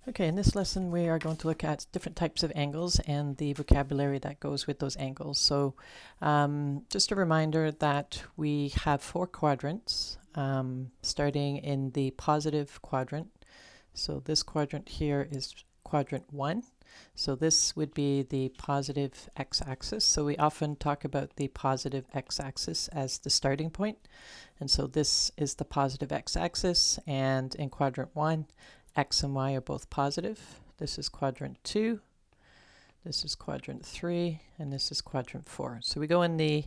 Okay, in this lesson we are going to look at different types of angles and the vocabulary that goes with those angles. So just a reminder that we have 4 quadrants, starting in the positive quadrant. So this quadrant here is quadrant 1. So this would be the positive x-axis. So we often talk about the positive x-axis as the starting point. And so this is the positive x-axis, and in quadrant 1, x and y are both positive. This is quadrant 2, this is quadrant 3, and this is quadrant 4. So we go in the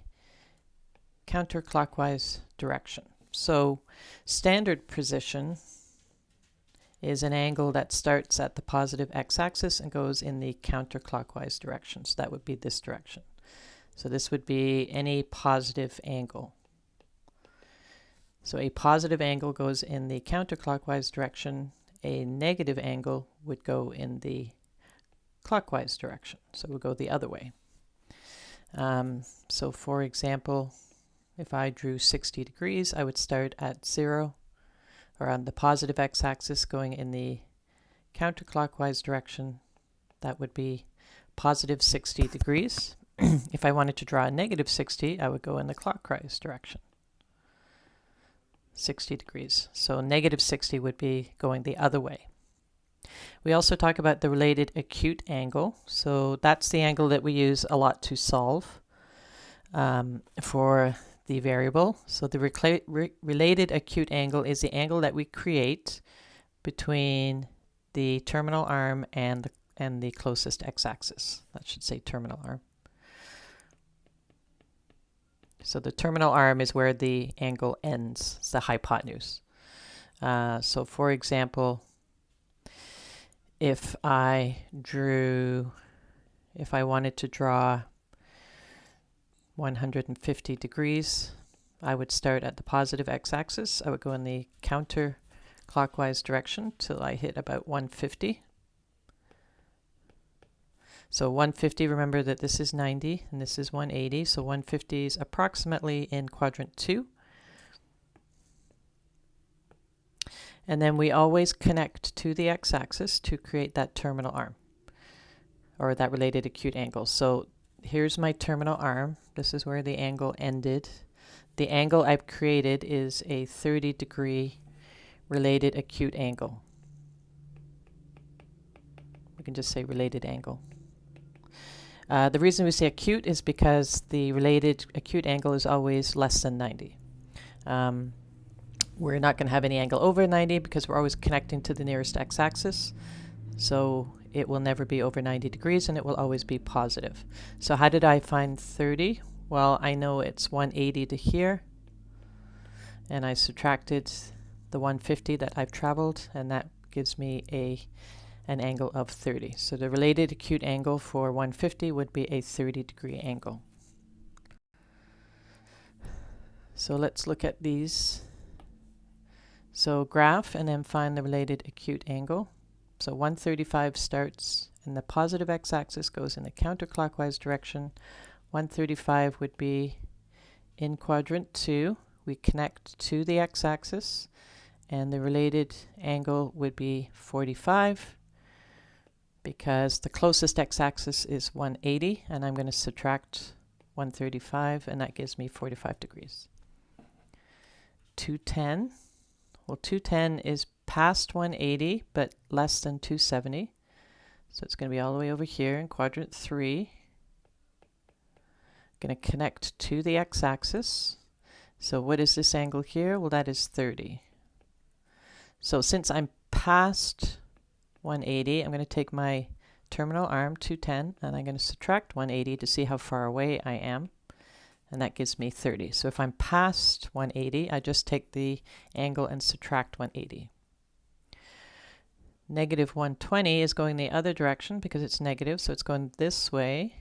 counterclockwise direction. So standard position is an angle that starts at the positive x-axis and goes in the counterclockwise direction. So that would be this direction. So this would be any positive angle. So a positive angle goes in the counterclockwise direction. A negative angle would go in the clockwise direction. So we'll go the other way. So for example, if I drew 60 degrees, I would start at 0, or on the positive x-axis going in the counterclockwise direction. That would be positive 60 degrees. If I wanted to draw a negative 60, I would go in the clockwise direction. 60 degrees. So negative 60 would be going the other way. We also talk about the related acute angle. So that's the angle that we use a lot to solve for the variable. So the related acute angle is the angle that we create between the terminal arm and the closest x-axis. That should say terminal arm. So the terminal arm is where the angle ends. It's the hypotenuse. So for example, if I wanted to draw 150 degrees, I would start at the positive x-axis. I would go in the counterclockwise direction till I hit about 150. So 150, remember that this is 90 and this is 180. So 150 is approximately in quadrant 2. And then we always connect to the x-axis to create that terminal arm, or that related acute angle. So here's my terminal arm. This is where the angle ended. The angle I've created is a 30-degree related acute angle. We can just say related angle. The reason we say acute is because the related acute angle is always less than 90. We're not going to have any angle over 90 because we're always connecting to the nearest x-axis. So it will never be over 90 degrees and it will always be positive. So how did I find 30? Well, I know it's 180 to here, and I subtracted the 150 that I've traveled, and that gives me an angle of 30. So the related acute angle for 150 would be a 30-degree angle. So let's look at these. So graph and then find the related acute angle. So 135 starts in the positive x-axis, goes in the counterclockwise direction. 135 would be in quadrant 2. We connect to the x-axis, and the related angle would be 45. Because the closest x-axis is 180, and I'm going to subtract 135, and that gives me 45 degrees. 210. Well, 210 is past 180, but less than 270. So it's going to be all the way over here in quadrant 3. Going to connect to the x-axis. So what is this angle here? Well, that is 30. So since I'm past 180, I'm going to take my terminal arm, 210, and I'm going to subtract 180 to see how far away I am, and that gives me 30. So if I'm past 180, I just take the angle and subtract 180. Negative 120 is going the other direction because it's negative, so it's going this way.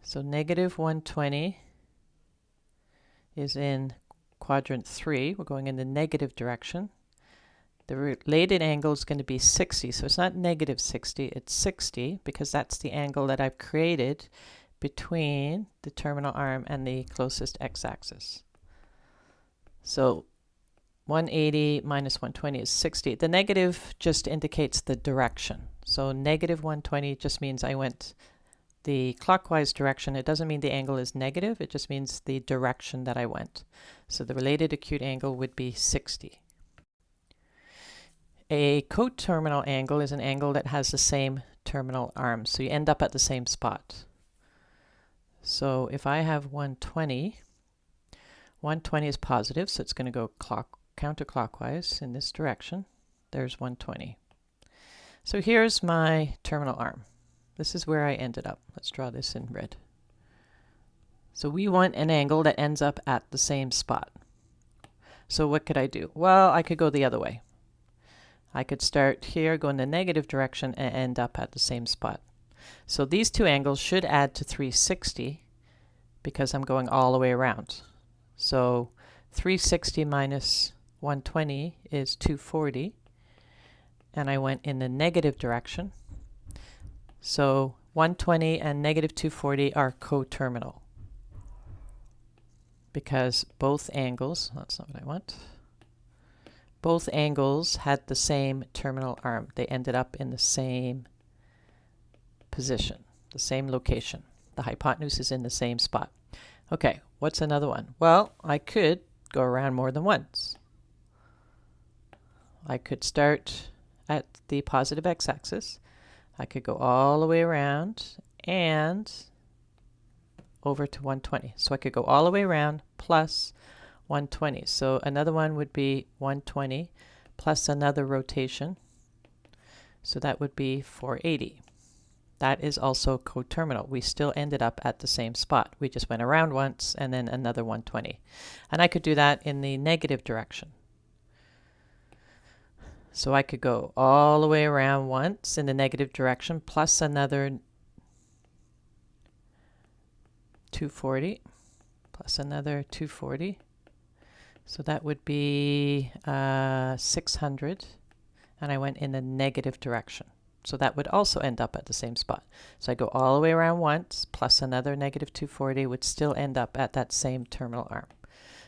So negative 120 is in quadrant 3. We're going in the negative direction. The related angle is going to be 60, so it's not negative 60, it's 60, because that's the angle that I've created between the terminal arm and the closest x-axis. So 180 minus 120 is 60. The negative just indicates the direction. So negative 120 just means I went the clockwise direction. It doesn't mean the angle is negative, it just means the direction that I went. So the related acute angle would be 60. A coterminal angle is an angle that has the same terminal arm, so you end up at the same spot. So if I have 120, 120 is positive, so it's going to go counterclockwise in this direction. There's 120. So here's my terminal arm. This is where I ended up. Let's draw this in red. So we want an angle that ends up at the same spot. So what could I do? Well, I could go the other way. I could start here, go in the negative direction, and end up at the same spot. So these two angles should add to 360 because I'm going all the way around. So 360 minus 120 is 240, and I went in the negative direction. So 120 and negative 240 are coterminal because both angles, that's not what I want, both angles had the same terminal arm. They ended up in the same position, the same location. The hypotenuse is in the same spot. Okay, what's another one? Well, I could go around more than once. I could start at the positive x-axis. I could go all the way around and over to 120. So I could go all the way around plus 120. So another one would be 120 plus another rotation. So that would be 480. That is also coterminal. We still ended up at the same spot. We just went around once and then another 120. And I could do that in the negative direction. So I could go all the way around once in the negative direction plus another 240 plus another 240. So that would be 600, and I went in the negative direction. So that would also end up at the same spot. So I go all the way around once, plus another negative 240 would still end up at that same terminal arm.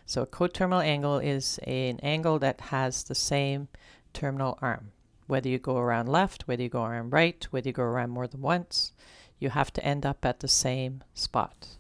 So a coterminal angle is an angle that has the same terminal arm. Whether you go around left, whether you go around right, whether you go around more than once, you have to end up at the same spot.